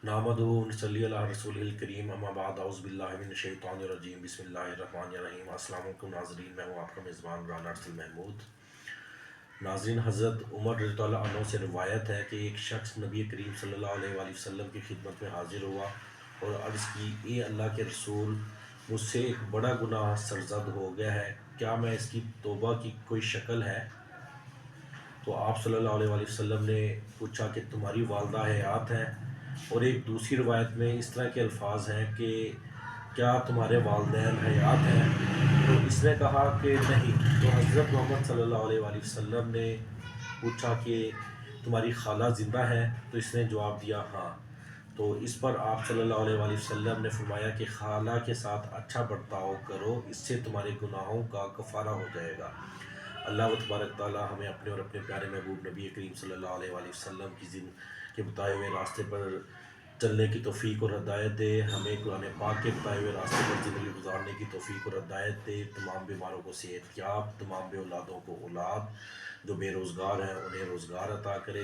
نحمدہ و نصلی علی رسولہ الکریم، اما بعد، اعوذ باللہ من الشیطان الرجیم، بسم اللہ الرحمن الرحیم۔ السلام علیکم ناظرین، میں ہوں آپ کا میزبان رانا ارسل محمود۔ ناظرین، حضرت عمر رضی اللہ عنہ سے روایت ہے کہ ایک شخص نبی کریم صلی اللہ علیہ وآلہ وسلم کی خدمت میں حاضر ہوا اور عرض کی، اے اللہ کے رسول، مجھ سے ایک بڑا گناہ سرزد ہو گیا ہے، کیا میں اس کی توبہ کی کوئی شکل ہے؟ تو آپ صلی اللہ علیہ وآلہ وسلم نے پوچھا کہ تمہاری والدہ حیات ہیں؟ اور ایک دوسری روایت میں اس طرح کے الفاظ ہیں کہ کیا تمہارے والدین حیات ہیں؟ تو اس نے کہا کہ نہیں۔ تو حضرت محمد صلی اللہ علیہ وآلہ وسلم نے پوچھا کہ تمہاری خالہ زندہ ہے؟ تو اس نے جواب دیا ہاں۔ تو اس پر آپ صلی اللہ علیہ وآلہ وسلم نے فرمایا کہ خالہ کے ساتھ اچھا برتاؤ کرو، اس سے تمہارے گناہوں کا کفارہ ہو جائے گا۔ اللہ و تبارک تعالیٰ ہمیں اپنے اور اپنے پیارے محبوب نبی کریم صلی اللہ علیہ وآلہ وسلم کے بتائے ہوئے راستے پر چلنے کی توفیق اور ہدایت دے، ہمیں قرآن پاک کے بتائے ہوئے راستے پر زندگی گزارنے کی توفیق اور ہدایت دے، تمام بیماروں کو صحت یاب، تمام بے اولادوں کو اولاد، جو بے روزگار ہیں انہیں روزگار عطا کرے،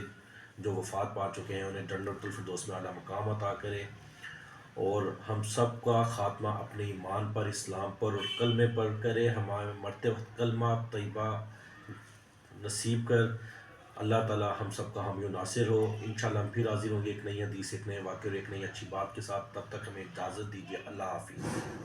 جو وفات پا چکے ہیں انہیں جنت الفردوس میں اعلیٰ مقام عطا کرے، اور ہم سب کا خاتمہ اپنے ایمان پر، اسلام پر اور کلمے پر کرے، ہمارے مرتے وقت کلمہ طیبہ نصیب کر اللہ تعالیٰ ہم سب کا حامی و ناصر ہو۔ انشاءاللہ ہم پھر حاضر ہوں گے ایک نئی حدیث، ایک نئے واقعے اور ایک نئی اچھی بات کے ساتھ۔ تب تک ہمیں اجازت دیجیے، اللہ حافظ۔